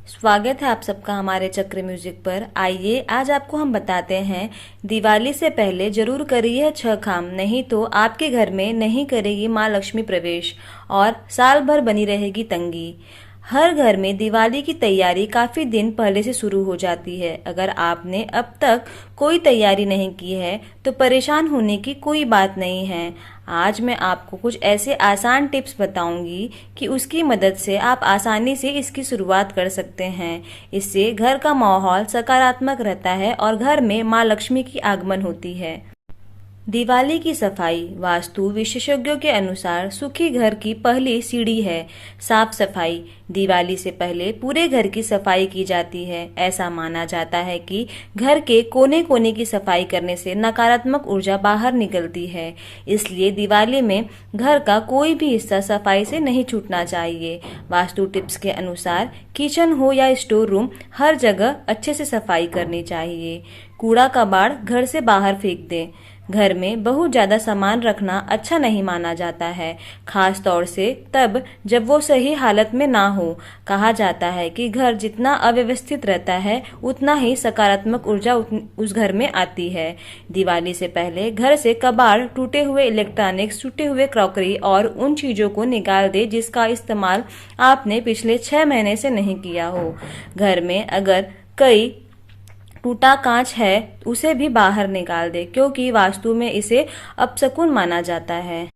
स्वागत है आप सबका हमारे चक्र म्यूजिक पर। आइए आज आपको हम बताते हैं, दिवाली से पहले जरूर करिए 6 काम, नहीं तो आपके घर में नहीं करेगी माँ लक्ष्मी प्रवेश और साल भर बनी रहेगी तंगी। हर घर में दिवाली की तैयारी काफ़ी दिन पहले से शुरू हो जाती है। अगर आपने अब तक कोई तैयारी नहीं की है तो परेशान होने की कोई बात नहीं है। आज मैं आपको कुछ ऐसे आसान टिप्स बताऊंगी कि उसकी मदद से आप आसानी से इसकी शुरुआत कर सकते हैं। इससे घर का माहौल सकारात्मक रहता है और घर में माँ लक्ष्मी की आगमन होती है। दिवाली की सफाई वास्तु विशेषज्ञों के अनुसार सुखी घर की पहली सीढ़ी है। साफ सफाई दिवाली से पहले पूरे घर की सफाई की जाती है। ऐसा माना जाता है कि घर के कोने कोने की सफाई करने से नकारात्मक ऊर्जा बाहर निकलती है। इसलिए दिवाली में घर का कोई भी हिस्सा सफाई से नहीं छूटना चाहिए। वास्तु टिप्स के अनुसार किचन हो या स्टोर रूम, हर जगह अच्छे से सफाई करनी चाहिए। कूड़ा कबाड़ घर से बाहर फेंक दें। घर में बहुत ज़्यादा सामान रखना अच्छा नहीं माना जाता है, खास तौर से तब जब वो सही हालत में ना हो। कहा जाता है कि घर जितना अव्यवस्थित रहता है उतना ही सकारात्मक ऊर्जा उस घर में आती है। दिवाली से पहले घर से कबाड़, टूटे हुए इलेक्ट्रॉनिक्स, टूटे हुए क्रॉकरी और उन चीज़ों को निकाल दे जिसका इस्तेमाल आपने पिछले 6 महीने से नहीं किया हो। घर में अगर कई टूटा कांच है उसे भी बाहर निकाल दे, क्योंकि वास्तु में इसे अपशकुन माना जाता है।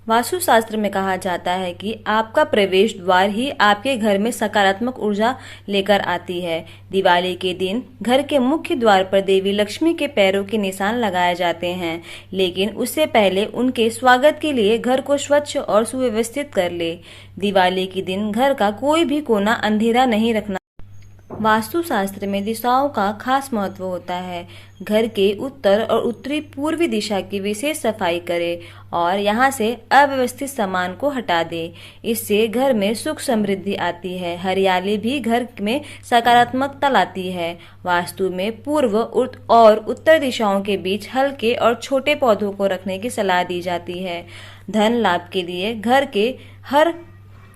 वास्तु शास्त्र में कहा जाता है कि आपका प्रवेश द्वार ही आपके घर में सकारात्मक ऊर्जा लेकर आती है। दिवाली के दिन घर के मुख्य द्वार पर देवी लक्ष्मी के पैरों के निशान लगाए जाते हैं, लेकिन उससे पहले उनके स्वागत के लिए घर को स्वच्छ और सुव्यवस्थित कर ले। दिवाली के दिन घर का कोई भी कोना अंधेरा नहीं रखना। वास्तुशास्त्र में दिशाओं का खास महत्व होता है। घर के उत्तर और उत्तरी पूर्वी दिशा की विशेष सफाई करें और यहाँ से अव्यवस्थित सामान को हटा दें। इससे घर में सुख समृद्धि आती है। हरियाली भी घर में सकारात्मकता लाती है। वास्तु में पूर्व और उत्तर दिशाओं के बीच हल्के और छोटे पौधों को रखने की सलाह दी जाती है। धन लाभ के लिए घर के हर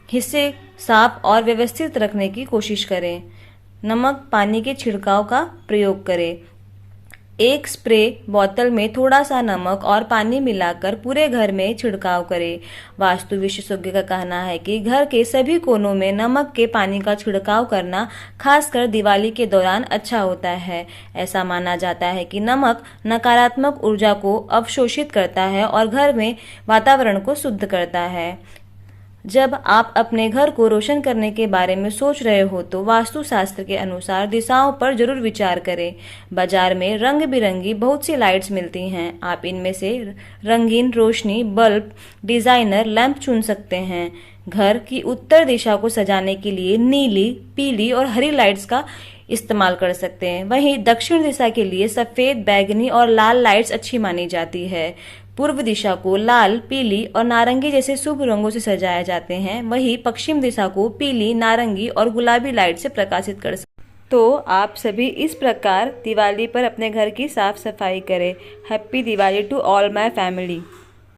हिस्से साफ और व्यवस्थित रखने की कोशिश करें। नमक पानी के छिड़काव का प्रयोग करें। एक स्प्रे बोतल में थोड़ा सा नमक और पानी मिलाकर पूरे घर में छिड़काव करें। वास्तु विशेषज्ञ का कहना है कि घर के सभी कोनों में नमक के पानी का छिड़काव करना खासकर दिवाली के दौरान अच्छा होता है। ऐसा माना जाता है कि नमक नकारात्मक ऊर्जा को अवशोषित करता है और घर में वातावरण को शुद्ध करता है। जब आप अपने घर को रोशन करने के बारे में सोच रहे हो तो वास्तुशास्त्र के अनुसार दिशाओं पर जरूर विचार करें। बाजार में रंग बिरंगी बहुत सी लाइट्स मिलती हैं। आप इनमें से रंगीन रोशनी बल्ब, डिजाइनर लैंप चुन सकते हैं। घर की उत्तर दिशा को सजाने के लिए नीली, पीली और हरी लाइट्स का इस्तेमाल कर सकते हैं। वहीं दक्षिण दिशा के लिए सफेद, बैगनी और लाल लाइट्स अच्छी मानी जाती है। पूर्व दिशा को लाल, पीली और नारंगी जैसे शुभ रंगों से सजाए जाते हैं। वहीं पश्चिम दिशा को पीली, नारंगी और गुलाबी लाइट से प्रकाशित कर सकते हैं। तो आप सभी इस प्रकार दिवाली पर अपने घर की साफ सफाई करें। Happy Diwali to all my family.